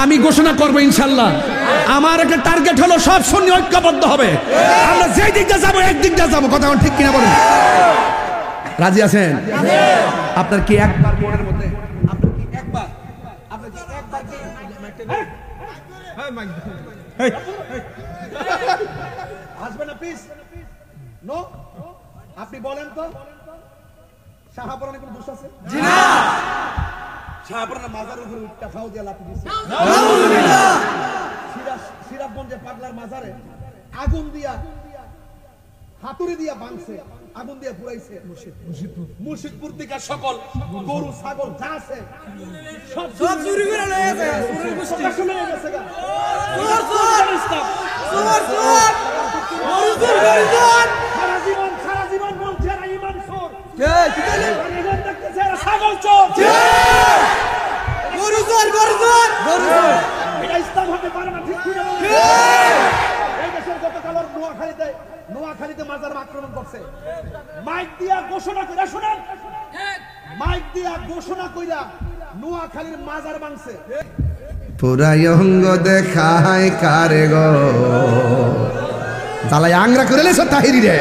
আমি ঘোষণা করবো ইনশাল্লাহ আমার একটা টার্গেট হলো সব সুন্নি ঐক্যবদ্ধ হবে আমরা যেই দিকটা যাবো একদিকটা যাবো কথা ঠিক কিনা বলেন রাজি আছেন আপনার কি একবার মনের মধ্যে আপনার কি একবার আসবে না প্লিজ নো আপনি বলেন তো শাহপুরানে কোনো দোষ আছে জি না শাহপুরানে মাজার উপরে উঠটা ফাউ দিয়ে লাফি দিছে আলহামদুলিল্লাহ সিরাজগঞ্জে পাগলার মাজারে আগুন দিয়া হাতুড়ি দিয়া ভাঙছে আগুন দিয়া পুরাইছে মুর্শিদপুর থেকে সকল গরু ছাগল যা আছে সব চুরি করে লয়ে গেছে চুরি করে গেছে গা সারা জীবন বলছে না ঈমান চোর কে কি বলে ঈমান দেখতেছে ছাগল চোর গরু চোর এটা ইসলাম হতে পারে না ঠিক কি না এই দেশের গতকাল নোয়াখালীতে মাজার আক্রমণ করছে মাইক দিয়া ঘোষণা কইরা শুনেন মাইক দিয়া ঘোষণা কইরা নোয়াখালীর মাজার ভাঙছে পুরাই অঙ্গ দেখায় কারে গো জালাই আংরা করে লেছ তাহিরি রে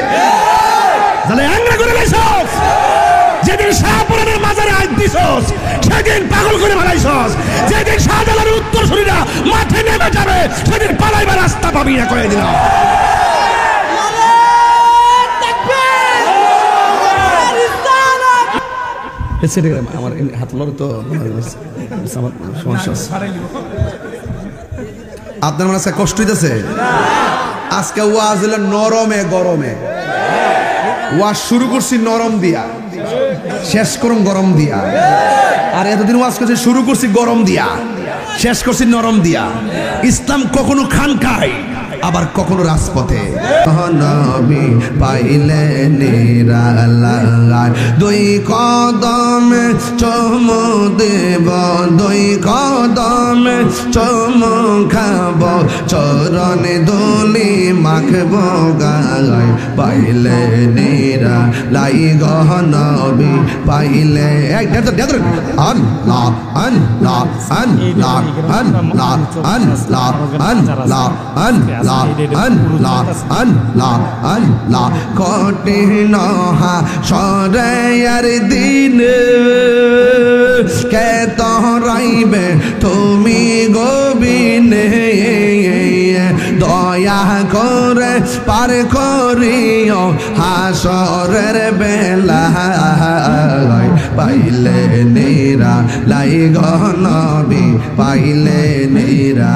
জালাই আংরা করে লেছ যেদিন শাহপুরানের মাজারে আজ দিছস সেদিন পাগল করে মারাইছস যেদিন শাহজালালের উত্তর শরীরা মাঠে নেমে যাবে সেদিন পালাইবার রাস্তা পাবি না কয়ে দিলাম আমার হাত লড়ে তো সমস্যা আপনার মনে কষ্ট হইতেছে আজকে ওয়াজ হলো নরমে গরমে ওয়াজ শুরু করছি নরম দিয়া শেষ করুন গরম দিয়া আর এতদিন ওয়াজ করছি শুরু করছি গরম দিয়া শেষ করছি নরম দিয়া ইসলাম কখনো খান খায় আবার কখনো রাজপথে নবী পাইলে নিরালায় দুই কদমে চুমু দেব দুই কদমে চুমু খাব চরণে ধুলি মাখব গায় পাইলে নিরালাই গহ নবী পাইলে আল্লাহ আল্লাহ আল্লাহ আল্লাহ আল্লাহ আল্লাহ আল্লাহ আল্লাহ আল্লাহ আল্লাহ কঠিন সরেয়ার দিন কে তরাইবে তুমি গোবিনে দয়া করে পার করিও হাসরের বেলা পাইলে নিরা লাই গো নবী পাইলে নিরা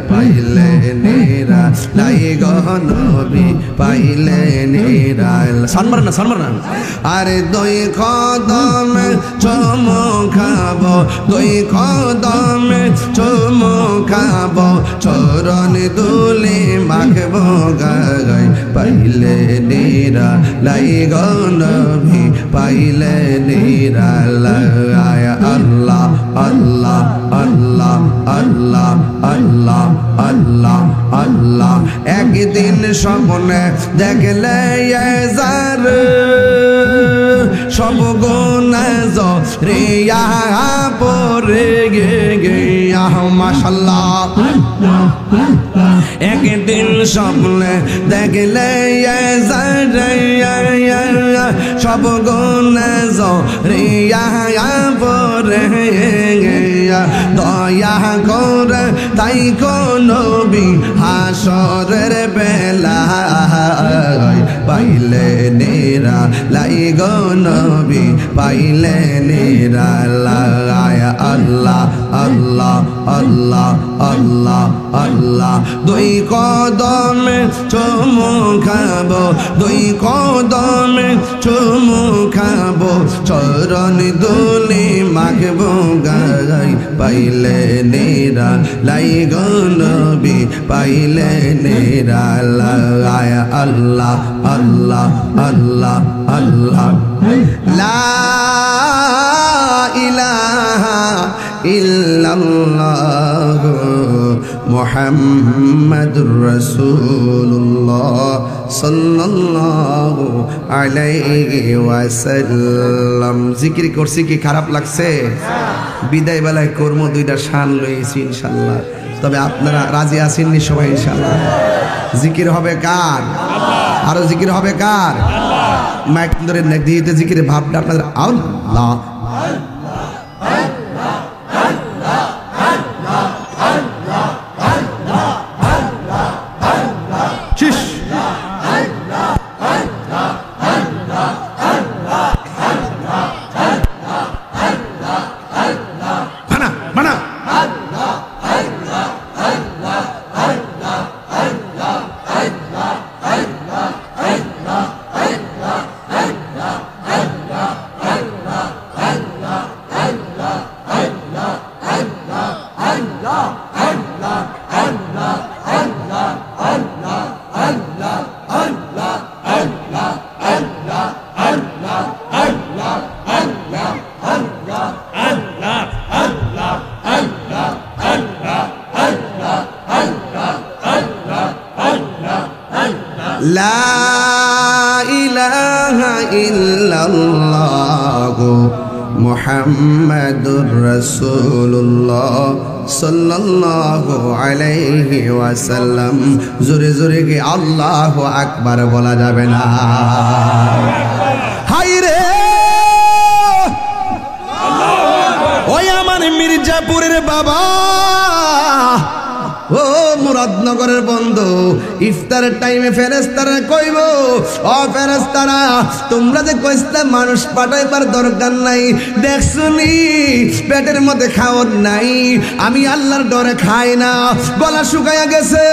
পাইলে নিরা লাই গো নবী পাইলে নিরা সানমার না আরে দুই কদমে চুমু খাবো দুই কদমে চুমু খাবো চরণ দুলি মাখবো গায় পাইলে নিরা লাই গো নবী পাইলে নিরা লাই আল্লাহ আল্লাহ আল্লাহ আল্লাহ আল্লাহ আল্লাহ আল্লাহ একদিন স্বপ্নে দেখলে যার সব গুনাহ রিয়া পরে গে মাশাআল্লাহ একদিন স্বপ্নে দেখলে সব গুনাহ রিয়া পরে দয়া করে তাই নবী হাসরের বেলা পাইলে নিরা লাই গো নবী পাইলে নিরা লাই আল্লাহ আল্লাহ আল্লাহ আল্লাহ আল্লাহ দুই কদমে চুমু খাবো দুই কদমে চুমু খাবো চরণ দুলি মাখবো গায় পাইলে নিরা লাই গো নবী পাইলে নিরা লাই আল্লাহ আল্লাহ আল্লাহ আল্লাহ লা ইলাহা ইল্লাল্লাহ মুহাম্মাদুর রাসূলুল্লাহ সাল্লাল্লাহু আলাইহি ওয়াসাল্লাম। জিকির করছি কি খারাপ লাগছে? বিদায় বেলায় কর্ম দুইটা শান লইছি ইনশাআল্লাহ। তবে আপনারা রাজি আছেননি সবাই ইনশাআল্লাহ? জিকির হবে কার? আরো জিকির হবে কার? মাইক ধরে দিতে জিকিরে ভাবটা আপনাদের আল্লাহ লা ইলাহা ইল্লাল্লাহ মুহাম্মাদুর রাসূলুল্লাহ সাল্লাল্লাহু আলাইহি ওয়াসাল্লাম। জোরে জোরে কি আল্লাহু আকবার বলা যাবে না? হায় রে ওই আমার মির্জাপুরের বাবা, ও মুরাদনগরের বন্ধু, ইফতারের টাইমে ফেরেশতারা কইব, ও ফেরেশতারা তোমরা যে কইছলা মানুষ পাঠাইবার দরকার নাই, দেখছনি পেটের মধ্যে খাওয়ার নাই, আমি আল্লাহর ডরে খাই না, গলা শুকায়া গেছে,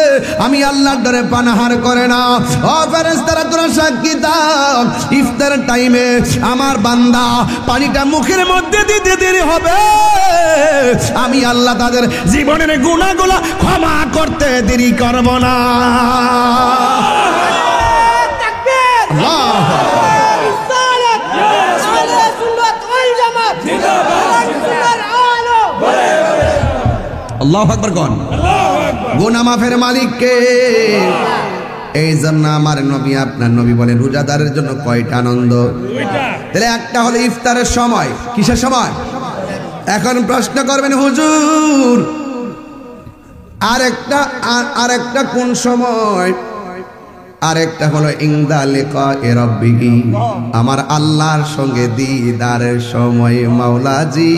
আমি আল্লাহর ডরে পানাহার করে না। ও ফেরেশতারা তোরা সাক্ষী দাও, ইফতারের টাইমে আমার বান্দা পানিটা মুখের মধ্যে দিতে দেরি হবে, আমি আল্লাহ তাদের জীবনের গুনাহগুলো ক্ষমা করতে দেরি করব না। আল্লাহু আকবার কোন? গুনাহ মাফের মালিক কে? এই জন্য আমার নবী আপনার নবী বলেন রোজাদারের জন্য কয়টা আনন্দ? তাহলে একটা হলো ইফতারের সময়। কিসের সময়? এখন প্রশ্ন করবেন হুজুর আরেকটা কোন সময়? আরেকটা হলো ইনদা লিকায়ে রাব্বিহি, আমার আল্লাহর সঙ্গে দিদারের সময়। মাওলাজি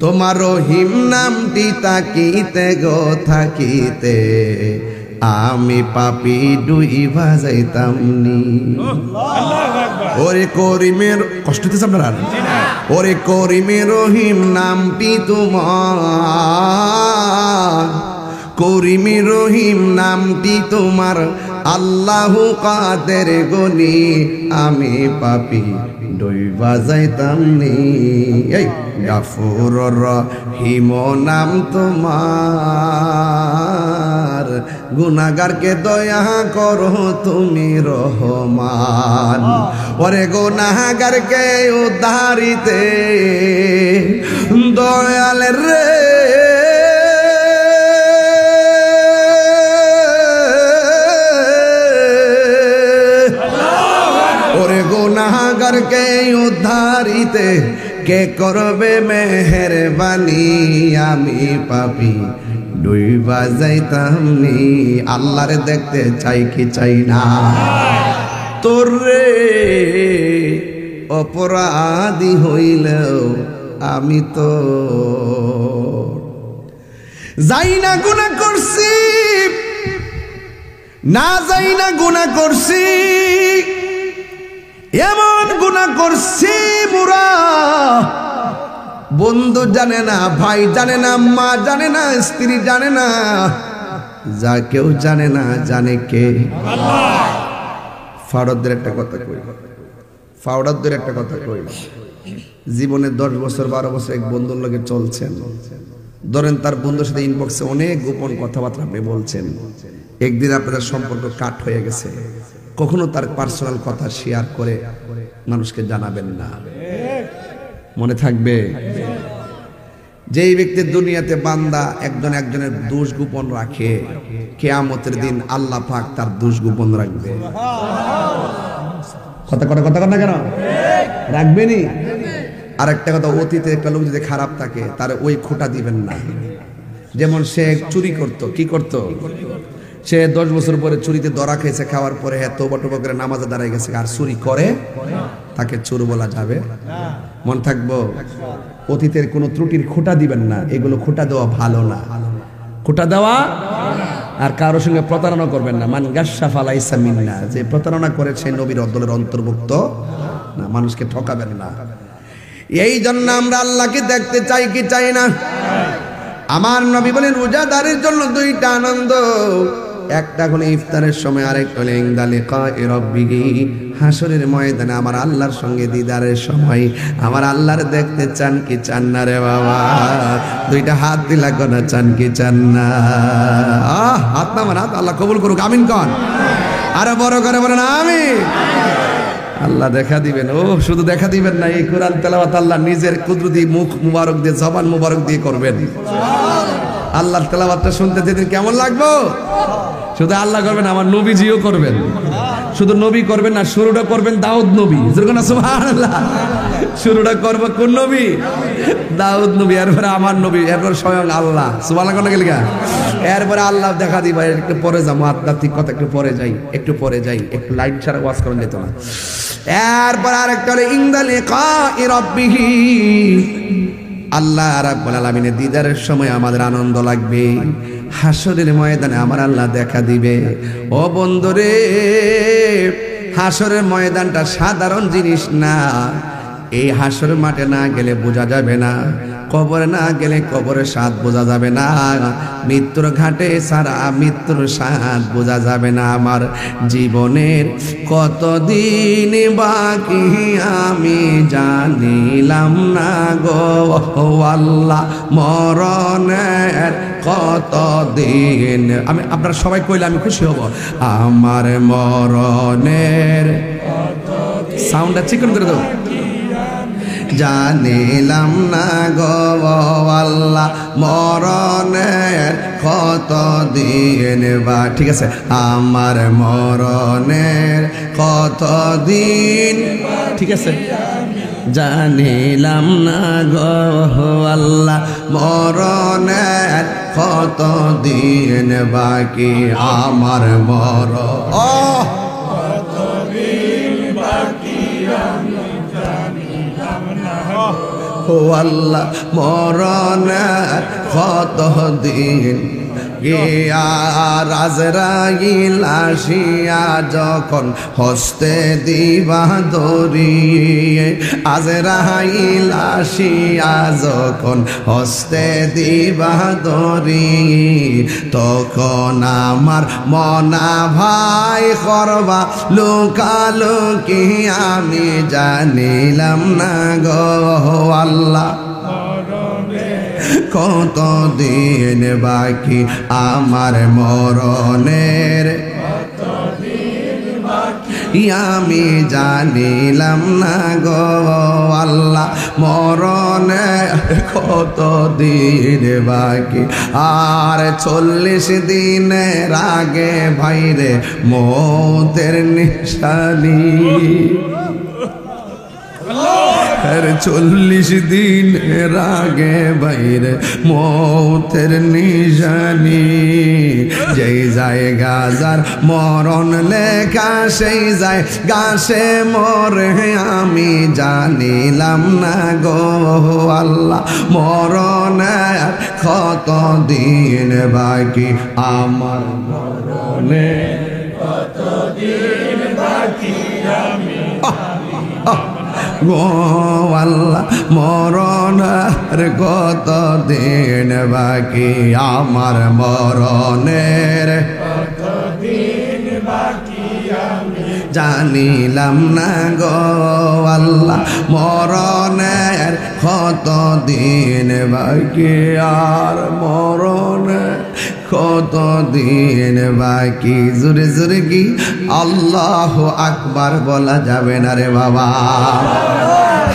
তোমার রহিম নামটি তাকিতে গো থাকিতে, আমি পাপি ডুইবা যাইতাম নি। ওরে করিমের কষ্ট হইতেছে আপনারা? ওরে করিমের রহিম নামটি তোমার, করিমি রহিম নামটি তোমার, আল্লাহু কাদের গনি আমি পাপি ডুইবা যাইতাম নি। এই গাফুর রহিম নাম তোমার, গুনাহগারকে দয়া করো তুমি রহমান। ওরে গুনাহগারকে উদ্ধারিতে দয়াল রে, ওরে গুনাহগারকে উদ্ধারিতে কে করবে মেহেরবানি, আমি পাপি ডুইবা যাইতাম নি। আল্লাহরে দেখতে চাই কি চাই না? তোরে অপরাধী হইলেও আমি তো যাই না গুনাহ করছি, না যাই না গুনাহ করছি, এমন গুনাহ করছি মুরা বন্ধু জানে না, ভাই জানে না, মা জানে না, স্ত্রী জানে না, যা কেউ জানে না, জানে কে? আল্লাহ। ফাওড়াদের একটা কথা কই, ফাওড়াদের একটা কথা কই, জীবনে 10 বছর 12 বছর এক বন্ধুর লগে চলছেন, ধরেন তার বন্ধুর সাথে ইনবক্সে অনেক গোপন কথাবার্তা আপনি বলছেন, একদিন আপনাদের সম্পর্ক কাট হয়ে গেছে, কখনো তার পার্সোনাল কথা শেয়ার করে মানুষকে জানাবেন না। মনে থাকবে? যেই ব্যক্তি দুনিয়াতে বান্দা একজন একজনের দোষ গোপন রাখে, কিয়ামতের দিন আল্লাহ পাক তার দোষ গোপন রাখবে। কথা না কেন রাখবেনি? আর একটা কথা, অতীতে একটা লোক যদি খারাপ থাকে তার ওই খোঁটা দিবেন না। যেমন সে চুরি করত, কি করত? সে 10 বছর পরে চুরিতে ধরা খেয়েছে, খাওয়ার পরে তওবা করে নামাজে দাঁড়ায় গেছে, আর চুরি করে তাকে চোর বলা যাবে? মন থাকবো? অতীতের কোনো ত্রুটির খোঁটা দিবেন না, এগুলো খোঁটা দেওয়া ভালো না, খোঁটা দেওয়া। আর কারোর সঙ্গে প্রতারণা করবেন না। মান গাশশা ফালাইসা মিন্না, যে প্রতারণা করে সে নবীর দলের অন্তর্ভুক্ত না। মানুষকে ঠকাবেন না। এই জন্য আমরা আল্লাহকে দেখতে চাই কি চাই না? আমার নবী বলেন রোজাদারের জন্য দুইটা আনন্দ, একটা হলো ইফতারের সময়, আরেকটা হলো ইনদা লিকাই রাব্বিহি, হাসরের ময়দানে আমার আল্লাহর সঙ্গে দিদারের সময়। আমার আল্লাহর দেখতে চান কি চান না রে বাবা? দুইটা হাত দিলা কোন, চান কি চান না? হাত নামান, হাত। আল্লাহ কবুল করুক, আমিন কন। আরো বড় করে বলেন আমিন। আল্লাহ দেখা দিবেন। ও শুধু দেখা দিবেন না, এই কোরআন তেলাওয়াত আল্লাহ নিজের কুদরতি মুখ মুবারক দিয়ে, জবান মুবারক দিয়ে করবেন। আল্লাহর তেলাওয়াতটা শুনতে যেদিন কেমন লাগবো? শুধু আল্লাহ করবেন, আমার নবীজিও করবেন। শুধু নবী করবেন না, শুরুটা করবেন দাউদ নবী। সুবহানাল্লাহ। শুরুটা করবো কোন নবী? দাউদ নবী, এরপরে আমার নবী, এরপরে স্বয়ং আল্লাহ। সুবহানাল্লাহ। এরপরে আল্লাহ দেখা দিবা। একটু পরে যাবো, আধ্যাত্মিক কথা একটু পরে যাই, একটু লাইট ছাড়া ওয়াজ করেন যেত না। এরপর আরেকটা হলো ইনদা লিকাই রাব্বিহি, আল্লাহ রাব্বুল আলামিনের দিদারের সময় আমাদের আনন্দ লাগবে। হাসরের ময়দানে আমার আল্লাহ দেখা দিবে। ও বন্ধুরে, হাসরের ময়দানটা সাধারণ জিনিস না। এই হাসরের মাঠে না গেলে বোঝা যাবে না, কবরে না গেলে কবরের স্বাদ বোঝা যাবে না, মৃত্যুর ঘাটে সারা মৃত্যুর স্বাদ বোঝা যাবে না। আমার জীবনের কতদিন বাকি আমি জানিলাম না গো আল্লাহ, মরণের কতদিন। আমি আপনারা সবাই কইলে আমি খুশি হব। আমার মরণের সাউন্ডটা চিকন করে দাও। জানিলাম না গো আল্লাহ, মরণের কতদিন বা। ঠিক আছে, আমার মরণের কতদিন। ঠিক আছে, জানিলাম না গো আল্লাহ, মরণের কতদিন বাকি আমার মরণ। ও আল্লাহ, মরণের কতদিন। আজরাইল আসিয়া যখন হস্তে দিবা দড়ি, আজরাইল আসিয়া যখন হস্তে দিবা দড়ি, তখন আমার মনা ভাই করবা লুকালুকি আমি জানিলাম না গো আল্লাহ, কতদিন বাকি আমার মরণের আমি জানিলাম না গো আল্লাহ, মরণের কতদিন বাকি। আর 40 দিনের আগে ভাইরে মৌতের নিশানি, 40 দিনের আগে বাইরে মৌতের নিশানি। যেই যায় গাজার মরণ লেখা, সেই যায় গাছে মরে আমি জানিলাম না গো আল্লাহ, মরণের কতদিন বাকি আমার মরণের কতদিন বাকি আমি গো আল্লাহ, মরণের কতদিন বাকি আমার মরণের কতদিন বাকি আমি জানিলাম না গো আল্লাহ, মরণের কতদিন বাকি আর মরণের কতদিন বাকি। জোরে জোরে কি আল্লাহু আকবার বলা যাবে না রে বাবা?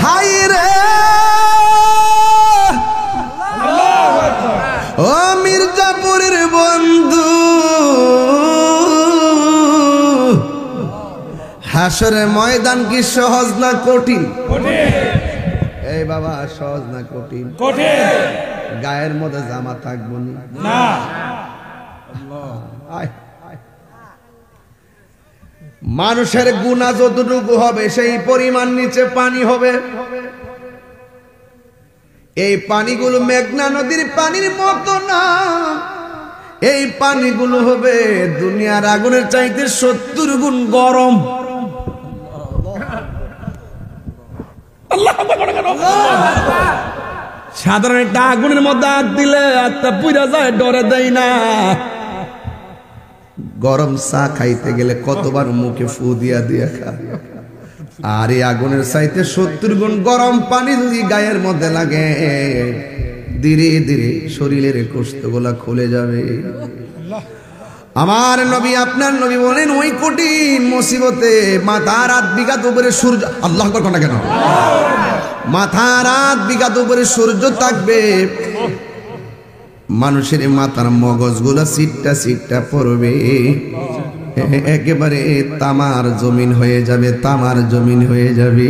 হায় রে হাসরের ময়দান কি সহজ না কঠিন? এই বাবা, সহজ না কঠিন? গায়ের মধ্যে জামা থাকবো না। মানুষের গুনাহ যতটুকু হবে সেই পরিমাণ নিচে পানি হবে। এই পানিগুলো মেঘনা নদীর পানির মতো না, এই পানিগুলো হবে দুনিয়ার আগুনের চাইতে 70 গুণ গরম। সাধারণ একটা আগুনের মধ্যে হাত দিলে হাতটা পুড়ে যায়, ডরে দেয় না। গরম চা খাইতে গেলে কতবার মুখে ফু দিয়া দিয়া খায়। আর এই আগুনের চাইতে 70 গুণ গরম পানি যদি গায়ের মধ্যে লাগে, ধীরে ধীরে শরীরের কোষ্ঠগুলা খুলে যাবে। আমার নবী, আপনার নবী বলেন ওই কঠিন মুসিবতে মাথার 8 বিঘা উপরে সূর্য, আল্লাহু আকবার কোন কেন, মাথার 8 বিঘা উপরে সূর্য থাকবে, মানুষের মাথার মগজগুলো সিটটা সিটটা পড়বে, একেবারে তামার জমিন হয়ে যাবে, তামার জমিন হয়ে যাবে,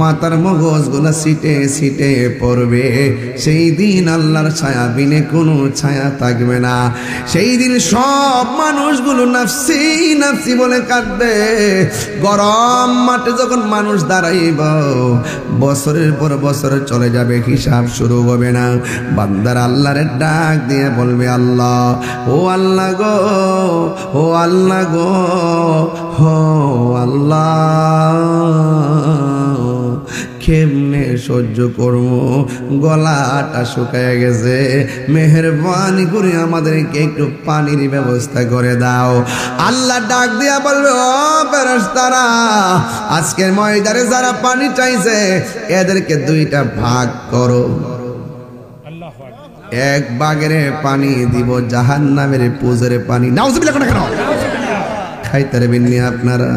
মাথার মগজগুলো সিটে সিটে পড়বে। সেই দিন আল্লাহর ছায়া বিনে কোনো ছায়া থাকবে না। সেই দিন সব মানুষগুলো নাফসি নাফসি বলে কাঁদবে। গরম মাঠে যখন মানুষ দাঁড়াইব, বছরের পর বছর চলে যাবে, হিসাব শুরু হবে না। বান্দার আল্লাহর ডাক দিয়ে বলবে, আল্লাহ, ও আল্লাহ গো, ও আল্লাহ গো, হো আল্লাহ, কেমনে সহ্য করব, গলাটা শুকায় গেছে, মেহেরবানি করে আমাদেরকে একটু পানির ব্যবস্থা করে দাও। আল্লাহ ডাক দিয়া বলবে, ও ফেরেশতারা, আজকের ময়দানে যারা পানি চাইছে এদেরকে 2টা ভাগ করো। এক ভাগের পানি দিব জাহান্নামের পুজোর পানি। নাউজুবিল্লাহ কেন খাইতে পারবেন আপনারা?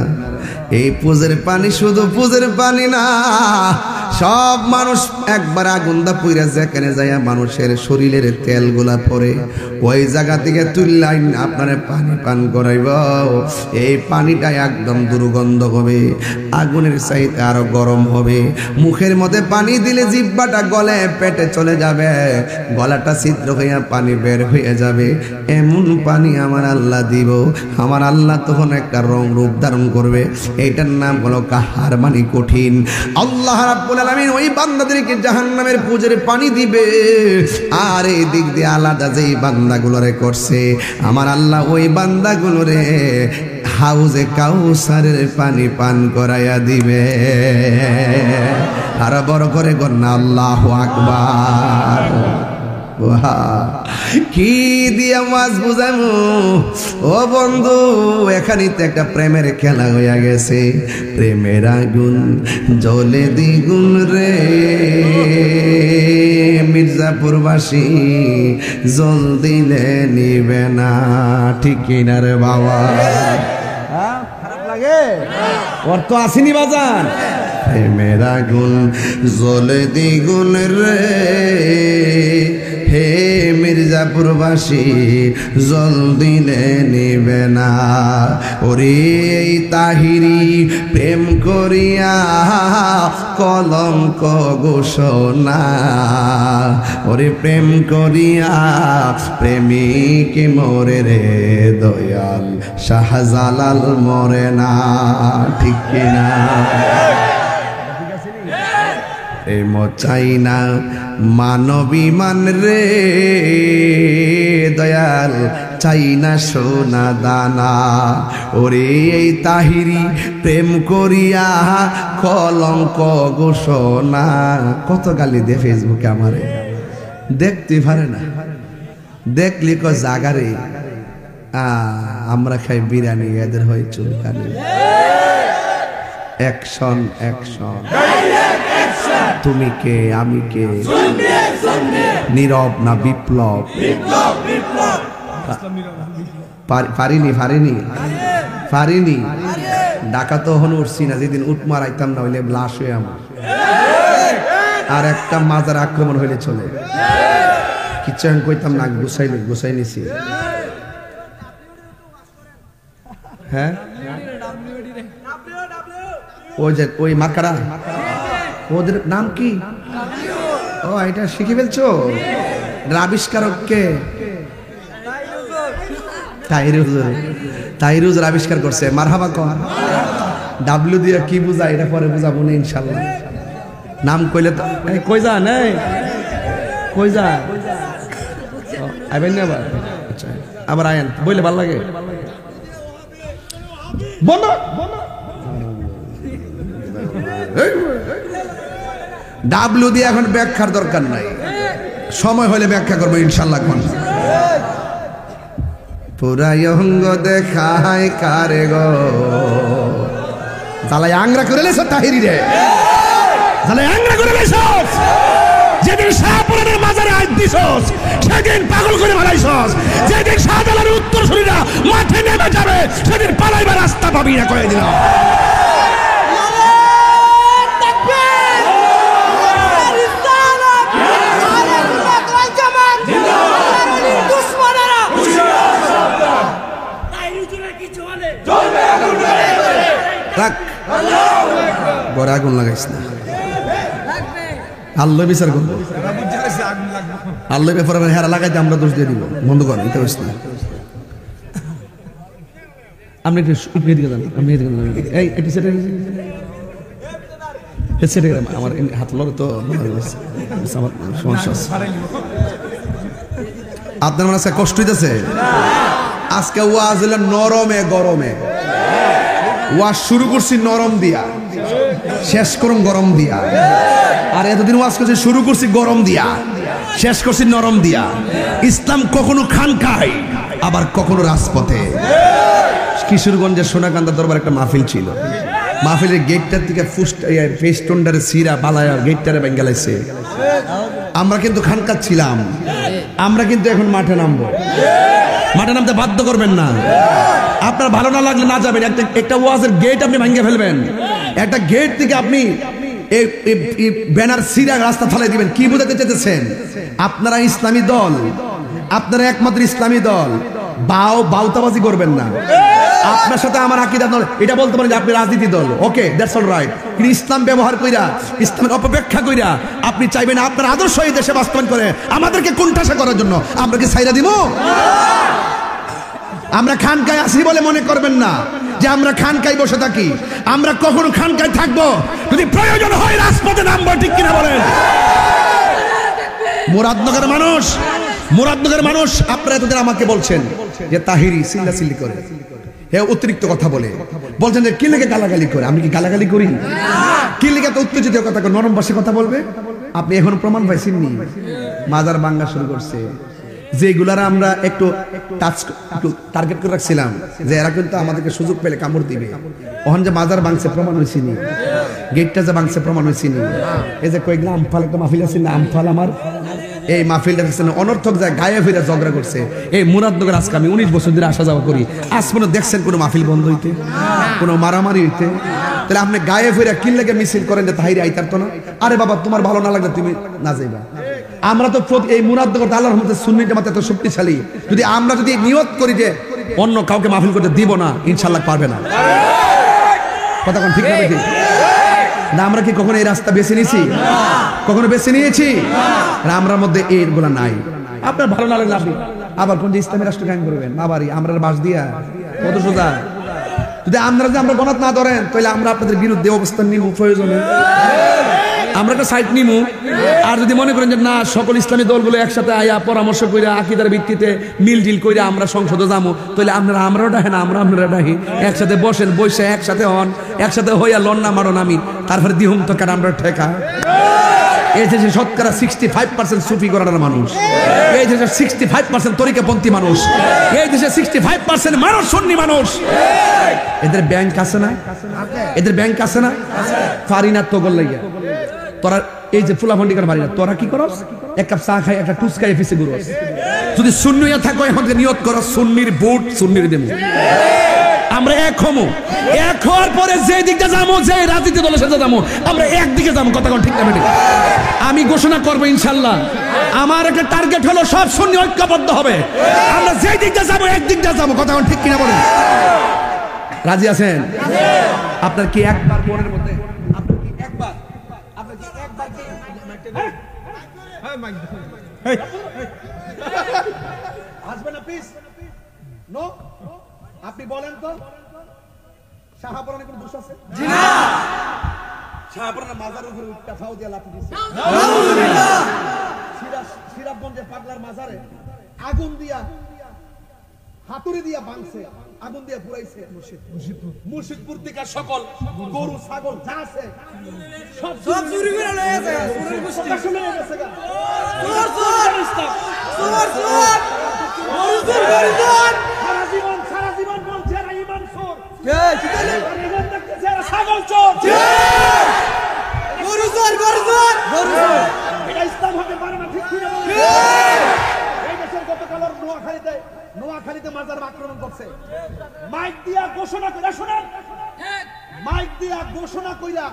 এই পুজোর পানি শুধু পুজোর পানি না, সব মানুষ একবার আগুনদা পুইরা যেখানে যায় মানুষের শরীরের তেলগুলা পরে, ওই জায়গা থেকে তুললাইন আপনারা পানি পান করাইব। এই পানিটা একদম দুর্গন্ধ হবে, আগুনের চাইতে আরো গরম হবে। মুখের মধ্যে পানি দিলে জিহ্বাটা গলে পেটে চলে যাবে, গলাটা ছিদ্র হইয়া পানি বের হয়ে যাবে। এমন পানি আমার আল্লাহ দিব। আমার আল্লাহ তখন একটা রং রূপ ধারণ করবে, এইটার নাম হলো কাহার, মানে কঠিন। আল্লাহ রাব্বুল আলামিন ওই বান্দাদেরকে জাহান্নামের পুজোর পানি দিবে, আর এই দিক দিয়ে আলাদা যেই বান্দাগুলোরে করছে আমার আল্লাহ ওই বান্দাগুলোরে হাউজে কাউসারের পানি পান করাইয়া দিবে। আর বড় করে গন্না আল্লাহু আকবার। কি দিয়া মাছ বুঝামু ও বন্ধু, এখানে তো একটা প্রেমের খেলা হইয়া গেছে। প্রেমের আগুন জ্বলে দ্বিগুণ রে, মির্জাপুরবাসী জল দিলে নিবে না, ঠিক কিনা রে বাবা? খারাপ লাগে? ওর তো আসেনি বাজান। প্রেমের আগুন জ্বলে দ্বিগুণ রে, হে মির্জাপুরবাসী জল দিলে নিবে না। ওরে এই তাহিরি প্রেম করিয়া কলঙ্ক ঘোষণা, ওরে প্রেম করিয়া প্রেমিক মরে রে, দয়াল শাহজালাল মরে না, ঠিক কিনা? প্রেম চাই না মানবিমান রে, দয়াল চাই না সোনা দানা। ওরে এই তাহিরি প্রেম করিয়া কলঙ্ক ঘোষণা। কত গালি দে ফেসবুকে আমারে, দেখতে পারে না, দেখলি ক জাগারে আমরা খাই বিরিয়ানি, এদের হয় চুলকানি। অ্যাকশন অ্যাকশন, তুমি কে আমি কে, নীরব না বিপ্লব? পারিনি পারিনি পারিনি, ডাকা তো হন উঠছি না, যেদিন উঠ মারাইতাম না হইলে লাশ হয়ে আমার, আর একটা মাজার আক্রমণ হইলে চলে, কিচ্ছু আমি কইতাম না, গুছাই নিছি। হ্যাঁ ওই যে ওই মার্কারা, ওদের নাম কি? ও এটা শিখে ফেলছো? আবিষ্কারক কে? তাহিরুজ আবিষ্কার করছে। মারহাবা কর। ডাব্লিউ দিয়ে কি বুঝায় এটা পরে বুঝাবো না ইনশাল্লাহ। নাম কইলে তো কই যা নাই, কই যা আইবেন না আবার? আচ্ছা আবার আয়েন, বইলে ভালো লাগে। বন্ধ ডাব্লিউ দিয়ে এখন ব্যাখ্যার দরকার নাই, সময় হলে ব্যাখ্যা করবো ইনশাল্লাহ। পুরাই অঙ্গ দেখায় কারে গো, জালাই আংরা করে লেছ তাহিরি রে, জালাই আংরা করে লেছ। যেদিন শাহপুরানের মাজারে আজ দিছস সেদিন পাগল করে মারাইছস। যেদিন শাহজালালের উত্তরসূরিরা মাঠে নেমে যাবে সেদিন পালাইবার রাস্তা পাবি না, কয়ে দিলাম। বড় আগুন লাগাইস না, আল্লাহ বিচার করবো। আল্লাহ ব্যাপারে হেরা লাগাইতে আমরা দোষ দিয়ে দিব, বন্ধ করেন। এটা হইস না। আপনি একটু এদিকে যান, আপনি এদিকে যান। এই একটু সেটা আমার হাত লড়ে তো আমার সমস্যা আছে। আপনার মনে আছে কষ্ট হইতেছে? আজকে ওয়াজ হইল নরমে গরমে। ওয়াজ শুরু করছি নরম দিয়া, শেষ করুন গরম দিয়া। আর এতদিন ওয়াজ করছি শুরু করছি গরম দিয়া, শেষ করছি নরম দিয়া। ইসলাম কখনো খানকায় আবার কখনো রাজপথে। কিশোরগঞ্জের সোনাকান্দা দরবার একটা মাহফিল ছিল। মাহফিলের গেটটার থেকে ফেস্টনডারে সিরা বালায়া গেটটারে বেঙ্গালাইছে। আমরা কিন্তু খানকার ছিলাম, আমরা কিন্তু এখন মাঠে নামবো। মাঠে নামতে বাধ্য করবেন না। আপনার ভালো না লাগলে না যাবেন। একটা ওয়াজের গেট আপনি ভাঙিয়ে ফেলবেন। একটা গেট থেকে আপনি ব্যানার সিরা রাস্তা ফালাই দিবেন। কি বোঝাতে চেয়েছেন? আপনারা ইসলামী দল, আপনারা একমাত্র ইসলামী দল। বাউতাবাজি করবেন না। আপনার সাথে আমার আকীদা দল, এটা বলতে পারেন যে আপনি রাজনীতি দল। ওকে, দ্যাটস অল রাইট। কিন্তু ইসলাম ব্যবহার কইরা, ইসলামের অপব্যাখ্যা কইরা আপনি চাইবেন আপনার আদর্শ এই দেশে বাস্তবায়ন করে আমাদেরকে কোণঠাসা করার জন্য। আমরা কি ছাইরা দিব? আমরা খানকায় আসি বলে মনে করবেন না যে আমরা খানকায় বসে থাকি। আমরা কখনো খানকায় থাকবো যদি প্রয়োজন হয় রাজপথে নামবো, ঠিক কিনা বলেন? মুরাদনগরের মানুষ আপনারা এতদিন আমাকে বলছেন যে তাহিরি চিল্লাচিল্লি করে, হে অতিরিক্ত কথা বলে, বলছেন যে কি লেগে গালাগালি করে। আমি কি গালাগালি করি? কি লেগে তো উত্তেজিত কথা, নরম ভাষায় কথা বলবে? আপনি এখন প্রমাণ পাইছেননি? মাজার ভাঙা শুরু করছে। যেগুলার আমরা একটু টার্গেট করে রাখছিলাম যে এরা কিন্তু আমাদেরকে সুযোগ পেলে কামড় দিবে, ওখান যে মাজার ভাঙছে প্রমাণ হয়েছিনি, গেটটা যে ভাঙছে প্রমাণ হয়েছিনি। এই যে কয়েকদিন আমফাল একটা মাহফিল আছে না, আমফাল আমার এই মাহফিলটা দেখছেন অনর্থক যায় গায়ে ফিরে ঝগড়া করছে। এই মুরাদনগর আজকে আমি 19 বছর ধরে আসা যাওয়া করি, আজ পর্যন্ত দেখছেন কোনো মাহফিল বন্ধ হইতে, কোনো মারামারি হইতে? তাহলে আপনি গায়ে ফিরে কি লেগে মিছিল করেন যে তাহিরি আইতার তো না? আরে বাবা, তোমার ভালো না লাগলে তুমি না যাইবা। আমরা তো এই মুরাদনগর আল্লাহর রহমতে সুন্নি জামাত এত শক্তিশালী, যদি আমরা নিয়ত করি যে অন্য কাউকে মাহফিল করতে দিব না, ইনশাআল্লাহ পারবে না। কথা কোন ঠিক না? দেখি না, আমরা কি কখনো এই রাস্তা বেছে নিয়েছি? কখনো বেছে নিয়েছি? আমরার মধ্যে এইগুলা নাই। আপনার ভালো না লাগলে আপনি আবার কোন যে ইসলামী রাষ্ট্র কায়েম করবেন, বাবারি আমরা বাস দিয়া কত সোজা। যদি আমরা গণাত না ধরেন তাহলে আমরা আপনাদের বিরুদ্ধে অবস্থান নিব, প্রয়োজনে আমরা একটা সাইড নিব। আর যদি মনে করেন যে না, সকল ইসলামী দলগুলো একসাথে আয়া পরামর্শ কইরা আকীদার ভিত্তিতে মিলজিল কইরা আমরা সংসদে যাবো, তাহলে আমরাও ডাকেন, আপনারা ডাকি, একসাথে বসেন, বসে একসাথে হন, একসাথে হইয়া লন্না মারন আমি, তারপরে দিহুম তো কেন আমরা ঠেকা। এই দেশে শতকরা 65% সুফি গড়ার মানুষ, এই দেশে 65% তরিকাপন্থী মানুষ, এই দেশে 65% মানুষ সুন্নি মানুষ। এদের ব্যাংক আছে না? এদের ব্যাংক আছে না? ফারিনা তো গল লাগিয়া তোরা এই যে ফুলাফন্ডিকার ফারিনা, তোরা কি করস? এক কাপ চা খাই, একটা টুস খাই অফিসে ঘুরস। যদি সুন্নিয়া থাকো এখন নিয়ত করো সুন্নির ভোট সুন্নির দেবো। আমরা এক হমো, এক হওয়ার পরে যে দিকটা যাবো, যে রাজনীতি দলের সাথে যাবো, আমরা একদিকে যাবো। কথা ঠিক না বেঠিক? আমি ঘোষণা করবো ইনশাল্লাহ, আমার একটা টার্গেট হলো সব সুন্নি ঐক্যবদ্ধ হবে। আমরা যে দিকটা যাবো একদিকটা যাবো। কথা ঠিক কিনা বলেন? রাজি আছেন? আপনার কি একবার মনের মধ্যে আসবে না প্লিজ? নো? আপনি বলেন তো শাহপুরানে কোনো দোষ আছে? জি না। শাহপুরানে মাজারের উপরে উঠটা ফাও দিয়ে লাফি দিছে। নাউজুবিল্লাহ। সিরাজগঞ্জে পাগলার মাজারে আগুন দিয়া হাতুড়ি দিয়া ভাঙছে, আগুন দিয়া পুরাইছে। মুর্শিদপুর থেকে সকল গরু ছাগল যা আছে সব চুরি করে লয়ে গেছে। চোর চোর লয়ে গেছে গা। চোর চোর চোর চোর গরু চোর গরু চোর সারা জীবন বলছে এরা ইমাম চোর। কে কি বলে? ইমাম দেখতেছে এরা ছাগল চোর। গরু চোর গরু চোর গরু চোর। এটা ইসলাম হতে পারে না, ঠিক কি না বলেন? এই দেশের গতকাল নোয়াখালীতে মাজার আক্রমণ করছে, মাইক দিয়া ঘোষণা কইরা, শুনেন, মাইক দিয়া ঘোষণা কইরা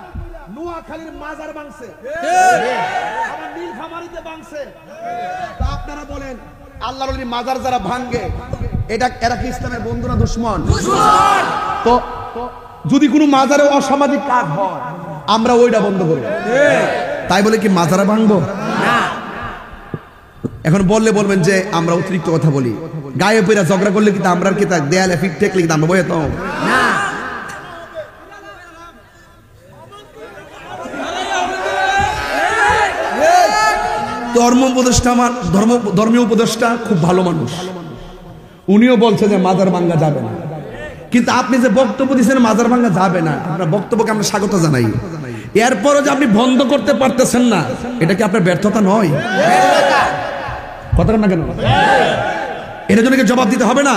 নোয়াখালীর মাজার ভাঙছে, আবার নীলফামারীতে ভাঙছে। তা আপনারা বলেন আল্লাহর ওলি মাজার যারা ভাঙে এরা কি ইসলামের বন্ধু না দুশমন? তো যদি কোনো মাজারে অসামাজিক কাজ হয় আমরা ওইটা বন্ধ করি, তাই বলে কি মাজারা ভাঙবো? এখন বললে বলবেন যে আমরা অতিরিক্ত কথা বলি, গায়ে পয়রা ঝগড়া করলে কিন্তু আমরা কি তা দেয়ালে ফিট ঠেকলে কিন্তু আমরা বয়ে তো না। ধর্মীয় উপদেষ্টা খুব ভালো মানুষ, উনিও বলছে যে মাজার ভাঙ্গা যাবে না, কিন্তু আপনি যে বক্তব্য দিচ্ছেন মাজার ভাঙ্গা যাবে না, আপনার বক্তব্যকে আমরা স্বাগত জানাই। এরপরও যে আপনি বন্ধ করতে পারতেছেন না, এটা কি আপনার ব্যর্থতা নয়? কথা না কেন? এটার জন্য কি জবাব দিতে হবে না?